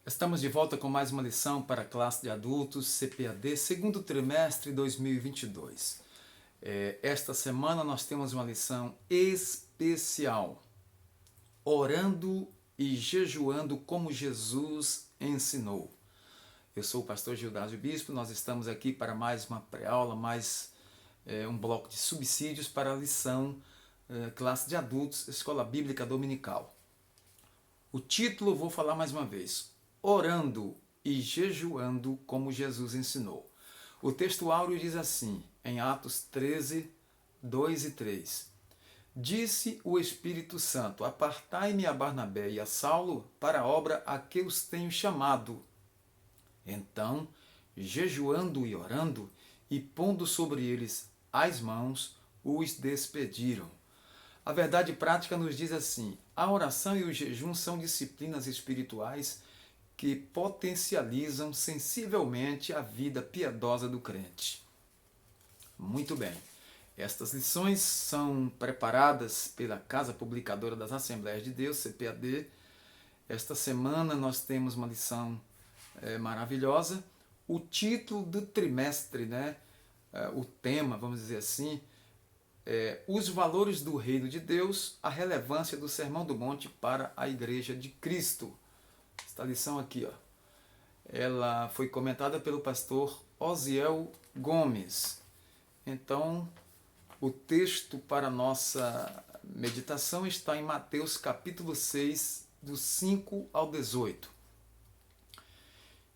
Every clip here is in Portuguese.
Estamos de volta com mais uma lição para a classe de adultos CPAD, segundo trimestre 2022. Esta semana nós temos uma lição especial, orando e jejuando como Jesus ensinou. Eu sou o pastor Gildásio Bispo, nós estamos aqui para mais uma pré-aula, um bloco de subsídios para a lição classe de adultos, Escola Bíblica Dominical. O título, vou falar mais uma vez, orando e jejuando como Jesus ensinou. O texto áureo diz assim, em Atos 13, 2 e 3. Disse o Espírito Santo, apartai-me a Barnabé e a Saulo para a obra a que os tenho chamado. Então, jejuando e orando, e pondo sobre eles as mãos, os despediram. A verdade prática nos diz assim: a oração e o jejum são disciplinas espirituais que potencializam sensivelmente a vida piedosa do crente. Muito bem. Estas lições são preparadas pela Casa Publicadora das Assembleias de Deus, CPAD. Esta semana nós temos uma lição maravilhosa. O título do trimestre, o tema, vamos dizer assim, os valores do reino de Deus, a relevância do Sermão do Monte para a Igreja de Cristo. Esta lição aqui, ela foi comentada pelo pastor Osiel Gomes. Então, o texto para a nossa meditação está em Mateus capítulo 6, do 5 ao 18.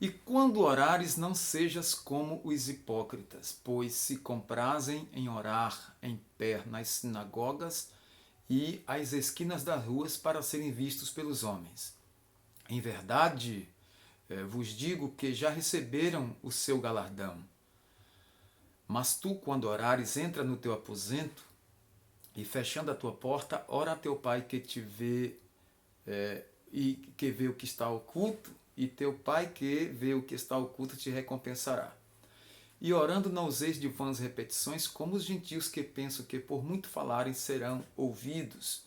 E quando orares, não sejas como os hipócritas, pois se comprazem em orar em pé nas sinagogas e às esquinas das ruas para serem vistos pelos homens. Em verdade, vos digo que já receberam o seu galardão. Mas tu, quando orares, entra no teu aposento e, fechando a tua porta, ora a teu pai que te vê e que vê o que está oculto, e teu pai que vê o que está oculto te recompensará. E orando não useis de vãs repetições, como os gentios que pensam que por muito falarem serão ouvidos.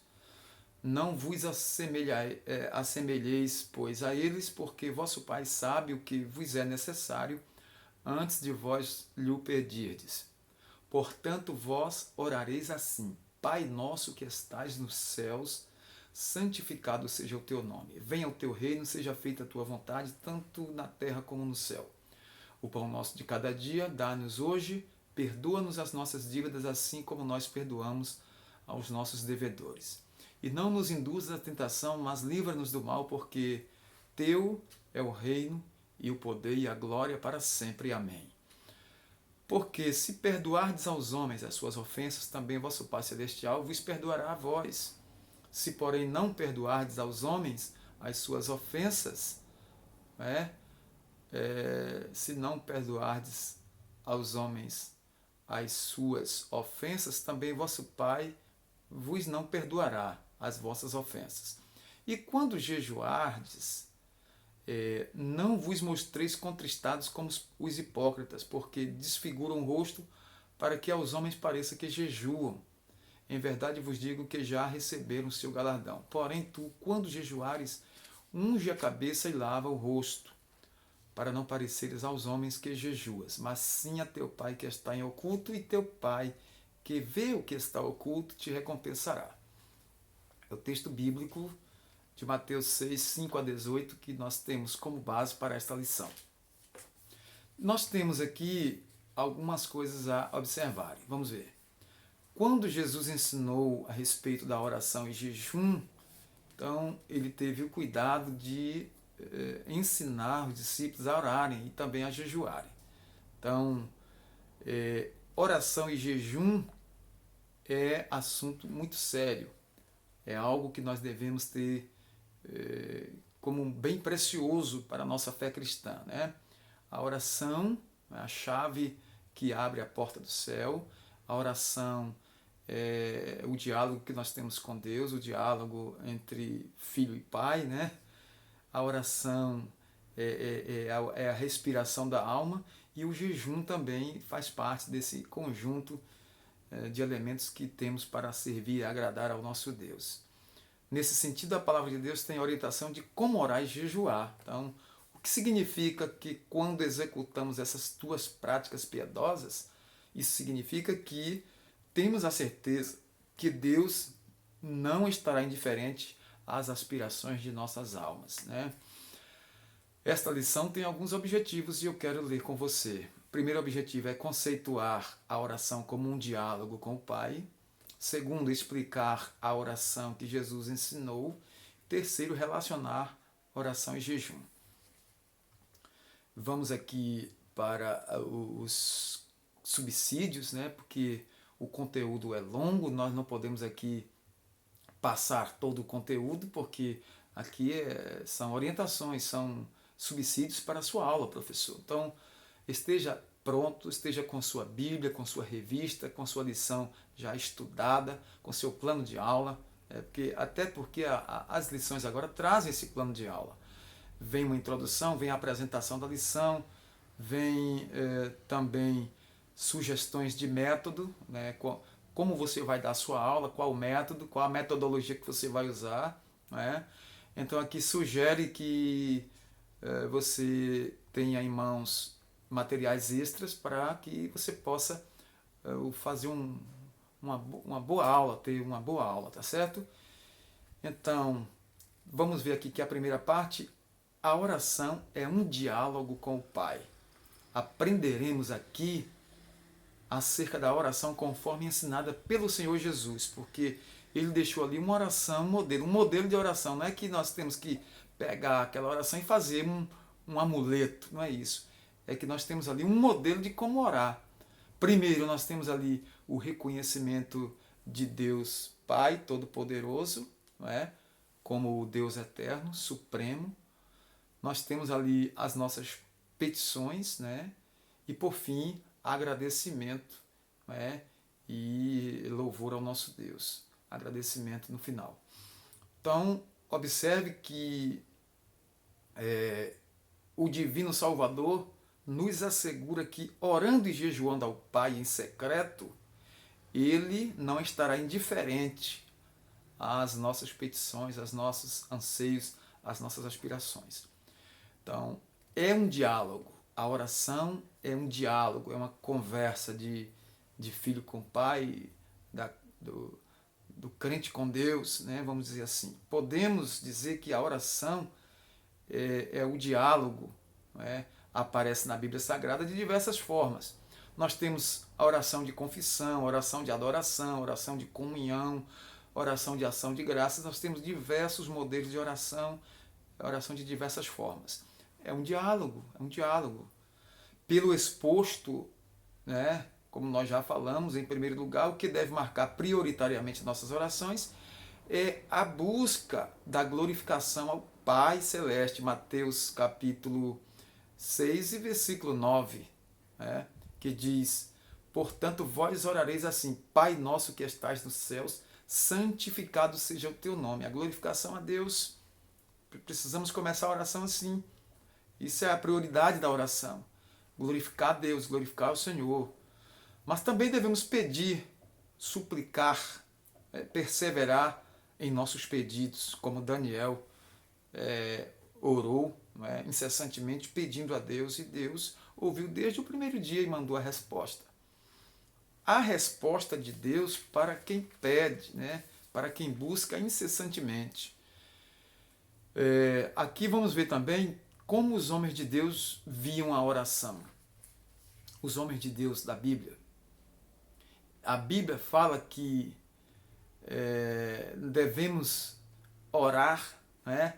Não vos assemelheis, pois, a eles, porque vosso Pai sabe o que vos é necessário, antes de vós lhe pedirdes. Portanto, vós orareis assim: Pai nosso que estais nos céus, santificado seja o teu nome. Venha o teu reino, seja feita a tua vontade, tanto na terra como no céu. O pão nosso de cada dia, dá-nos hoje, perdoa-nos as nossas dívidas, assim como nós perdoamos aos nossos devedores. E não nos induzas à tentação, mas livra-nos do mal, porque teu é o reino e o poder e a glória para sempre. Amém. Porque se perdoardes aos homens as suas ofensas, também vosso Pai Celestial vos perdoará a vós. Se, porém, não perdoardes aos homens as suas ofensas, se não perdoardes aos homens as suas ofensas, também vosso Pai vos não perdoará as vossas ofensas. E quando jejuardes, não vos mostreis contristados como os hipócritas, porque desfiguram o rosto para que aos homens pareça que jejuam. Em verdade vos digo que já receberam o seu galardão. Porém tu, quando jejuares, unge a cabeça e lava o rosto, para não pareceres aos homens que jejuas, mas sim a teu Pai que está em oculto, e teu Pai que vê o que está oculto te recompensará. É o texto bíblico de Mateus 6, 5 a 18, que nós temos como base para esta lição. Nós temos aqui algumas coisas a observarem. Vamos ver. Quando Jesus ensinou a respeito da oração e jejum, então ele teve o cuidado de ensinar os discípulos a orarem e também a jejuarem. Então, oração e jejum é assunto muito sério. É algo que nós devemos ter como bem precioso para a nossa fé cristã, né? A oração é a chave que abre a porta do céu. A oração é o diálogo que nós temos com Deus, o diálogo entre filho e pai, né? A oração é a respiração da alma, e o jejum também faz parte desse conjunto de elementos que temos para servir e agradar ao nosso Deus. Nesse sentido, a palavra de Deus tem a orientação de como orar e jejuar. Então, O que significa que quando executamos essas duas práticas piedosas, isso significa que temos a certeza que Deus não estará indiferente às aspirações de nossas almas, né? Esta lição tem alguns objetivos e eu quero ler com você. O primeiro objetivo é conceituar a oração como um diálogo com o Pai. Segundo, explicar a oração que Jesus ensinou. Terceiro, relacionar oração e jejum. Vamos aqui para os subsídios, né? Porque o conteúdo é longo, nós não podemos aqui passar todo o conteúdo, porque aqui são orientações, são subsídios para a sua aula, professor. Então, esteja pronto, esteja com sua Bíblia, com sua revista, com sua lição já estudada, com seu plano de aula, até porque as lições agora trazem esse plano de aula. Vem uma introdução, vem a apresentação da lição, vem também sugestões de método, né, como você vai dar a sua aula, qual o método, qual a metodologia que você vai usar, né? Então aqui sugere que você tenha em mãos materiais extras para que você possa fazer uma boa aula, ter uma boa aula, tá certo? Então, vamos ver aqui que a primeira parte, a oração é um diálogo com o Pai. Aprenderemos aqui acerca da oração conforme ensinada pelo Senhor Jesus, porque ele deixou ali uma oração, um modelo de oração. Não é que nós temos que pegar aquela oração e fazer um amuleto, não é isso. É que nós temos ali um modelo de como orar. Primeiro, nós temos ali o reconhecimento de Deus Pai Todo-Poderoso, não é? Como o Deus eterno, supremo. Nós temos ali as nossas petições, né? E por fim, agradecimento, né? E louvor ao nosso Deus. Agradecimento no final. Então, observe que o Divino Salvador nos assegura que, orando e jejuando ao Pai em secreto, Ele não estará indiferente às nossas petições, aos nossos anseios, às nossas aspirações. Então, é um diálogo. A oração é um diálogo, é uma conversa de filho com o pai, do crente com Deus, né? Vamos dizer assim. Podemos dizer que a oração é o diálogo, né? Aparece na Bíblia Sagrada de diversas formas. Nós temos a oração de confissão, oração de adoração, oração de comunhão, oração de ação de graças. Nós temos diversos modelos de oração de diversas formas. É um diálogo, é um diálogo. Pelo exposto, né, como nós já falamos, em primeiro lugar, o que deve marcar prioritariamente nossas orações é a busca da glorificação ao Pai Celeste. Mateus capítulo 6 e versículo 9, né, que diz: portanto, vós orareis assim, Pai nosso que estais nos céus, santificado seja o teu nome. A glorificação a Deus. Precisamos começar a oração assim. Isso é a prioridade da oração. Glorificar a Deus, glorificar o Senhor. Mas também devemos pedir, suplicar, perseverar em nossos pedidos, como Daniel orou, incessantemente pedindo a Deus, e Deus ouviu desde o primeiro dia e mandou a resposta. A resposta de Deus para quem pede, né? Para quem busca incessantemente. Aqui vamos ver também como os homens de Deus viam a oração. Os homens de Deus da Bíblia. A Bíblia fala que devemos orar, né?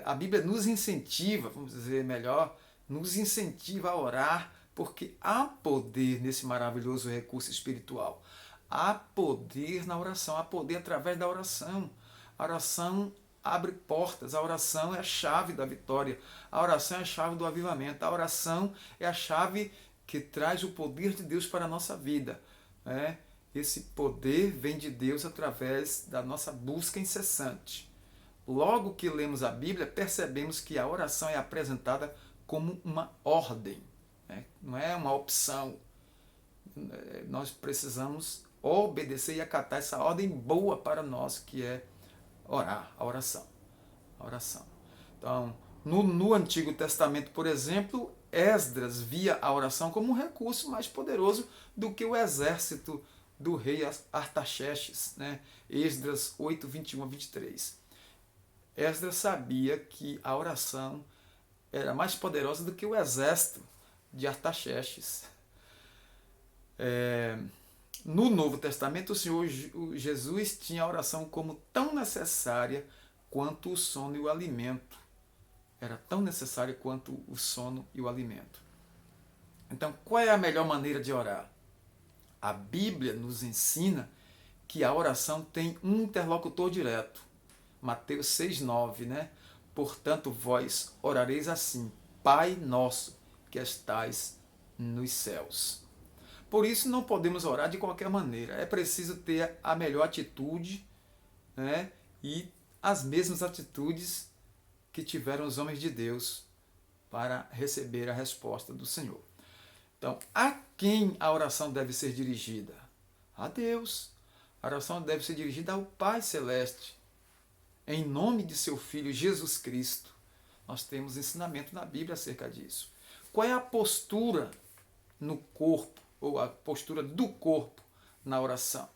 A Bíblia nos incentiva, vamos dizer melhor, nos incentiva a orar, porque há poder nesse maravilhoso recurso espiritual. Há poder na oração, há poder através da oração. A oração abre portas, a oração é a chave da vitória, a oração é a chave do avivamento, a oração é a chave que traz o poder de Deus para a nossa vida. Né? Esse poder vem de Deus através da nossa busca incessante. Logo que lemos a Bíblia, percebemos que a oração é apresentada como uma ordem, né? Não é uma opção. Nós precisamos obedecer e acatar essa ordem boa para nós, que é orar, a oração. A oração. Então, No Antigo Testamento, por exemplo, Esdras via a oração como um recurso mais poderoso do que o exército do rei Artaxerxes, né? Esdras 8, 21 a 23. Esdras sabia que a oração era mais poderosa do que o exército de Artaxerxes. No Novo Testamento, o Senhor Jesus tinha a oração como tão necessária quanto o sono e o alimento. Era tão necessária quanto o sono e o alimento. Então, qual é a melhor maneira de orar? A Bíblia nos ensina que a oração tem um interlocutor direto. Mateus 6,9, né? Portanto, vós orareis assim: Pai nosso, que estais nos céus. Por isso, não podemos orar de qualquer maneira. É preciso ter a melhor atitude, né? E as mesmas atitudes que tiveram os homens de Deus para receber a resposta do Senhor. Então, a quem a oração deve ser dirigida? A Deus. A oração deve ser dirigida ao Pai Celeste, em nome de seu Filho Jesus Cristo. Nós temos ensinamento na Bíblia acerca disso. Qual é a postura no corpo, ou a postura do corpo na oração?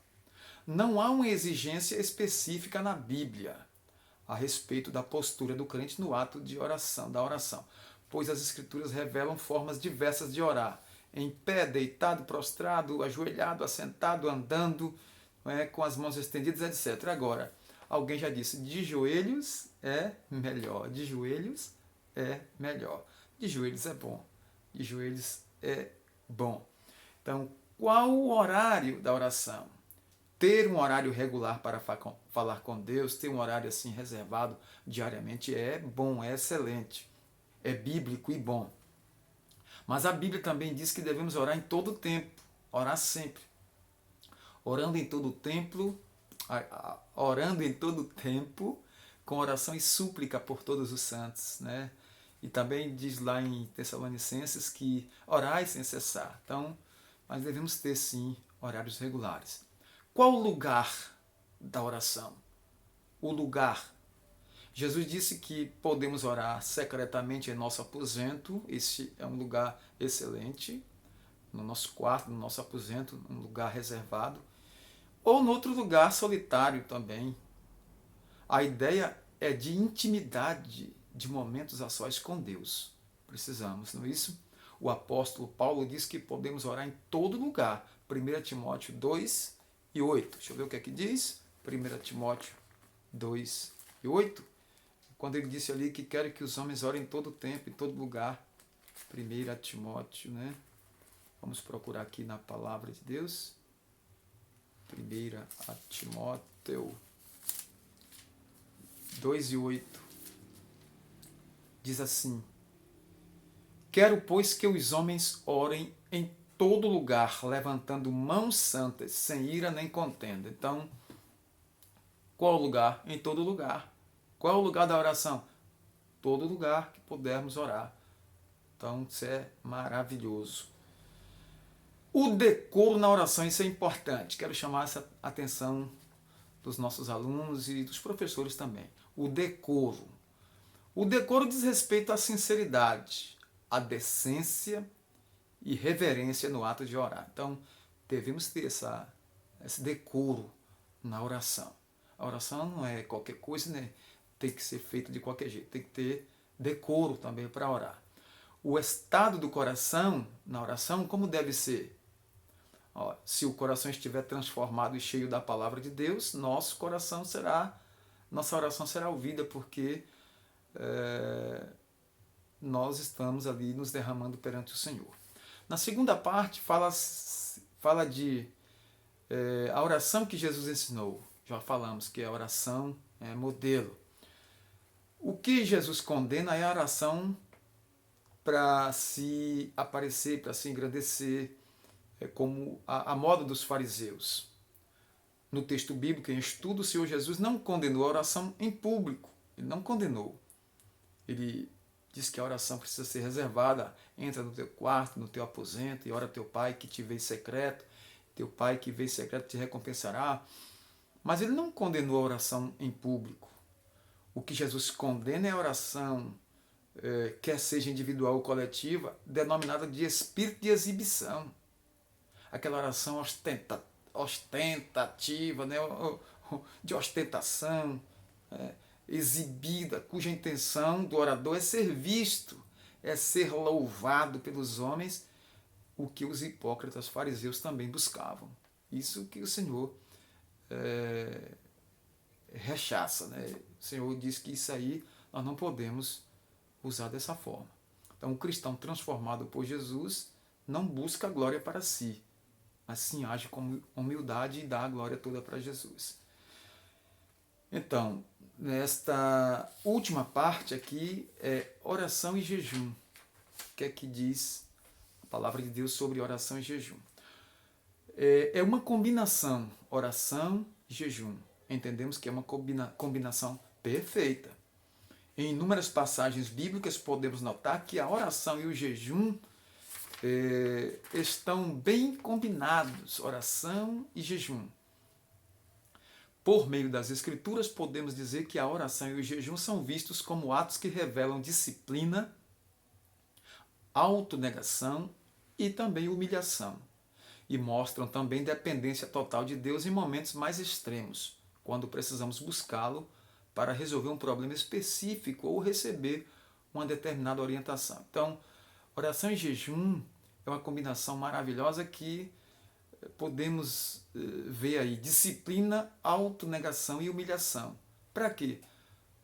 Não há uma exigência específica na Bíblia a respeito da postura do crente no ato de oração, da oração, pois as Escrituras revelam formas diversas de orar: em pé, deitado, prostrado, ajoelhado, assentado, andando, com as mãos estendidas, etc. Agora, alguém já disse, de joelhos é melhor, de joelhos é melhor, de joelhos é bom, de joelhos é bom. Então, qual o horário da oração? Ter um horário regular para falar com Deus, ter um horário assim reservado diariamente é bom, é excelente, é bíblico e bom. Mas a Bíblia também diz que devemos orar em todo o tempo, orar sempre. Orando em todo o tempo, com oração e súplica por todos os santos, né? E também diz lá em Tessalonicenses que orai sem cessar. Então, nós devemos ter sim horários regulares. Qual o lugar da oração? O lugar. Jesus disse que podemos orar secretamente em nosso aposento. Esse é um lugar excelente. No nosso quarto, no nosso aposento, um lugar reservado. Ou em outro lugar solitário também. A ideia é de intimidade, de momentos a sós com Deus. Precisamos, não é isso? O apóstolo Paulo diz que podemos orar em todo lugar. 1 Timóteo 2 e 8. Deixa eu ver o que é que diz. 1 Timóteo 2 e 8. Quando ele disse ali que quer que os homens orem em todo tempo, em todo lugar. 1 Timóteo, né? Vamos procurar aqui na palavra de Deus. 1 Timóteo 2 e 8. Diz assim: Quero, pois, que os homens orem em todo lugar, levantando mãos santas, sem ira nem contenda. Então, qual o lugar? Em todo lugar. Qual é o lugar da oração? Todo lugar que pudermos orar. Então, isso é maravilhoso. O decoro na oração, isso é importante. Quero chamar essa atenção dos nossos alunos e dos professores também. O decoro. O decoro diz respeito à sinceridade, à decência e reverência no ato de orar. Então, devemos ter esse decoro na oração. A oração não é qualquer coisa, né? Tem que ser feita de qualquer jeito. Tem que ter decoro também para orar. O estado do coração na oração, como deve ser? Se o coração estiver transformado e cheio da palavra de Deus, nossa oração será ouvida, porque nós estamos ali nos derramando perante o Senhor. Na segunda parte, fala de a oração que Jesus ensinou. Já falamos que a oração é modelo. O que Jesus condena é a oração para se aparecer, para se engrandecer, como a moda dos fariseus. No texto bíblico, em estudo, o Senhor Jesus não condenou a oração em público. Ele não condenou. Ele diz que a oração precisa ser reservada. Entra no teu quarto, no teu aposento, e ora teu Pai que te vê em secreto. Teu Pai que vê em secreto te recompensará. Mas ele não condenou a oração em público. O que Jesus condena é a oração quer seja individual ou coletiva, denominada de espírito de exibição. Aquela oração ostentativa, né? De ostentação, exibida, cuja intenção do orador é ser visto, é ser louvado pelos homens, o que os hipócritas fariseus também buscavam. Isso que o Senhor rechaça, né? O Senhor diz que isso aí nós não podemos usar dessa forma. Então, o cristão transformado por Jesus não busca a glória para si, mas sim age com humildade e dá a glória toda para Jesus. Então, nesta última parte aqui é oração e jejum. O que é que diz a palavra de Deus sobre oração e jejum? É uma combinação, oração e jejum. Entendemos que é uma combinação perfeita. Em inúmeras passagens bíblicas podemos notar que a oração e o jejum estão bem combinados, oração e jejum. Por meio das Escrituras, podemos dizer que a oração e o jejum são vistos como atos que revelam disciplina, autonegação e também humilhação. E mostram também dependência total de Deus em momentos mais extremos, quando precisamos buscá-lo para resolver um problema específico ou receber uma determinada orientação. Então, oração e jejum é uma combinação maravilhosa que podemos ver aí disciplina, autonegação e humilhação. Para quê?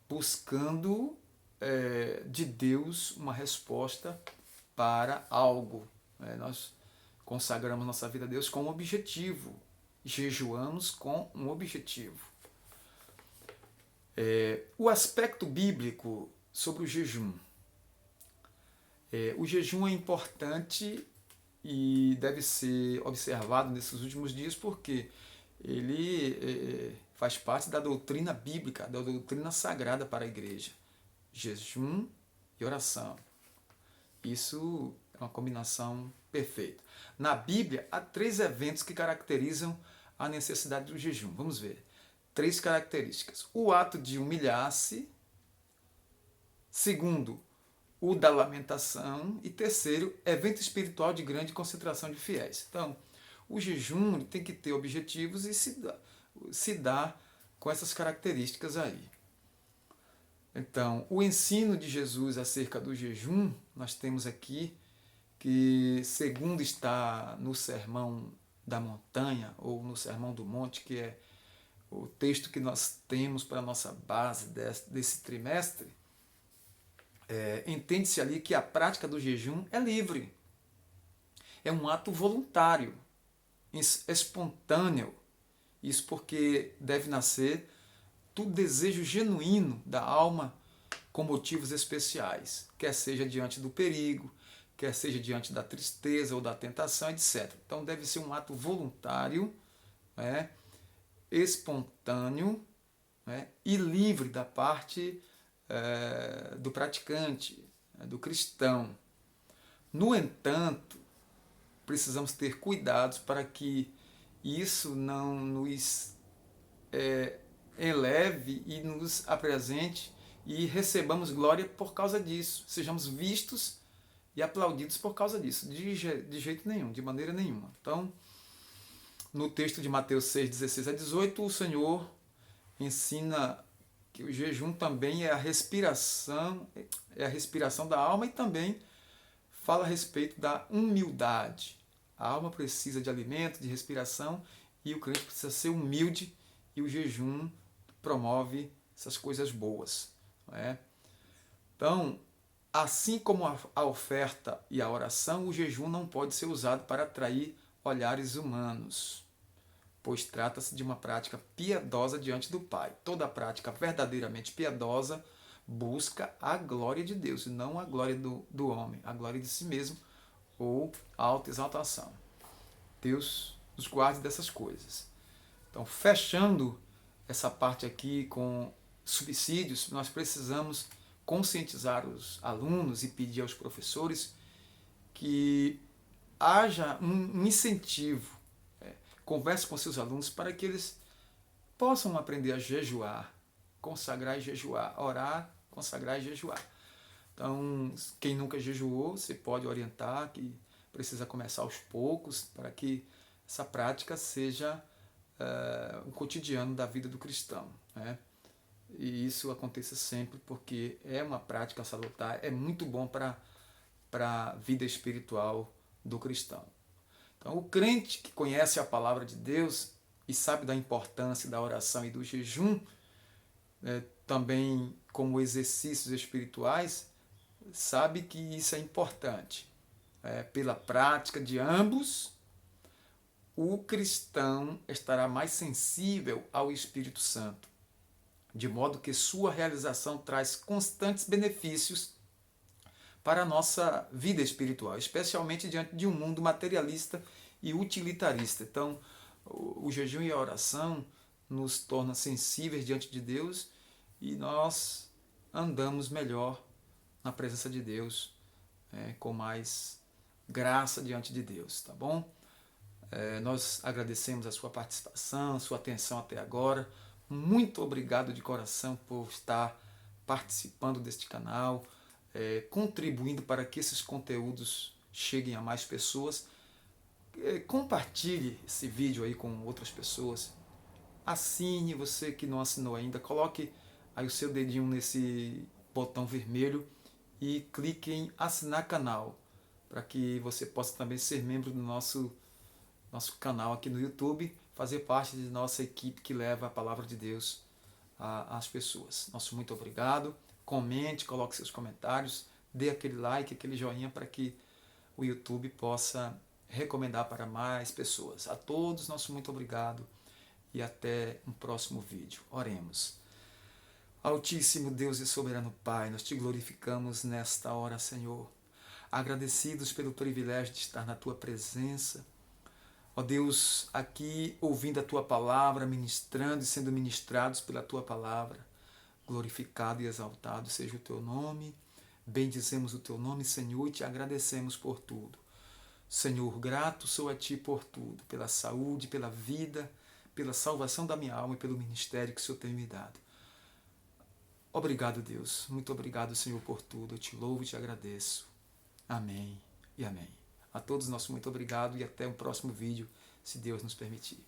Buscando de Deus uma resposta para algo. Nós consagramos nossa vida a Deus com um objetivo, jejuamos com um objetivo. O aspecto bíblico sobre o jejum. O jejum é importante e deve ser observado nesses últimos dias porque ele faz parte da doutrina bíblica, da doutrina sagrada para a igreja. Jejum e oração. Isso é uma combinação perfeita. Na Bíblia, há 3 eventos que caracterizam a necessidade do jejum. Vamos ver. 3 características. O ato de humilhar-se. Segundo, o da lamentação. E terceiro, evento espiritual de grande concentração de fiéis. Então, o jejum tem que ter objetivos e se dá com essas características aí. Então, o ensino de Jesus acerca do jejum, nós temos aqui que, segundo está no Sermão da Montanha, ou no Sermão do Monte, que é o texto que nós temos para a nossa base desse trimestre, entende-se ali que a prática do jejum é livre. É um ato voluntário, espontâneo. Isso porque deve nascer do desejo genuíno da alma com motivos especiais, quer seja diante do perigo, quer seja diante da tristeza ou da tentação, etc. Então deve ser um ato voluntário, espontâneo, e livre da parte do praticante, do cristão. No entanto, precisamos ter cuidados para que isso não nos eleve e nos apresente e recebamos glória por causa disso. Sejamos vistos e aplaudidos por causa disso. De jeito nenhum, de maneira nenhuma. Então, no texto de Mateus 6, 16 a 18, o Senhor ensina que o jejum também é a respiração da alma e também fala a respeito da humildade. A alma precisa de alimento, de respiração e o crente precisa ser humilde e o jejum promove essas coisas boas. Então, assim como a oferta e a oração, o jejum não pode ser usado para atrair olhares humanos, pois trata-se de uma prática piedosa diante do Pai. Toda prática verdadeiramente piedosa busca a glória de Deus, e não a glória do homem, a glória de si mesmo ou a autoexaltação. Deus nos guarde dessas coisas. Então, fechando essa parte aqui com subsídios, nós precisamos conscientizar os alunos e pedir aos professores que haja um incentivo. Converse com seus alunos para que eles possam aprender a jejuar, consagrar e jejuar, orar, consagrar e jejuar. Então, quem nunca jejuou, você pode orientar que precisa começar aos poucos para que essa prática seja o cotidiano da vida do cristão, né? E isso aconteça sempre porque é uma prática salutar, é muito bom para a vida espiritual do cristão. Então, o crente que conhece a palavra de Deus e sabe da importância da oração e do jejum, também como exercícios espirituais, sabe que isso é importante. Pela prática de ambos, o cristão estará mais sensível ao Espírito Santo, de modo que sua realização traz constantes benefícios para a nossa vida espiritual, especialmente diante de um mundo materialista e utilitarista. Então, o jejum e a oração nos tornam sensíveis diante de Deus e nós andamos melhor na presença de Deus, com mais graça diante de Deus, tá bom? Nós agradecemos a sua participação, a sua atenção até agora. Muito obrigado de coração por estar participando deste canal, contribuindo para que esses conteúdos cheguem a mais pessoas. Compartilhe esse vídeo aí com outras pessoas. Assine, você que não assinou ainda, coloque aí o seu dedinho nesse botão vermelho e clique em assinar canal, para que você possa também ser membro do nosso canal aqui no YouTube, fazer parte de nossa equipe que leva a palavra de Deus às pessoas. Nosso muito obrigado. Comente, coloque seus comentários, dê aquele like, aquele joinha para que o YouTube possa recomendar para mais pessoas. A todos, nosso muito obrigado e até um próximo vídeo. Oremos. Altíssimo Deus e soberano Pai, nós te glorificamos nesta hora, Senhor, agradecidos pelo privilégio de estar na tua presença. Ó Deus, aqui ouvindo a tua palavra, ministrando e sendo ministrados pela tua palavra, glorificado e exaltado seja o teu nome. Bendizemos o teu nome, Senhor, e te agradecemos por tudo. Senhor, grato sou a ti por tudo, pela saúde, pela vida, pela salvação da minha alma e pelo ministério que o Senhor tem me dado. Obrigado, Deus. Muito obrigado, Senhor, por tudo. Eu te louvo e te agradeço. Amém e amém. A todos nosso muito obrigado e até o próximo vídeo, se Deus nos permitir.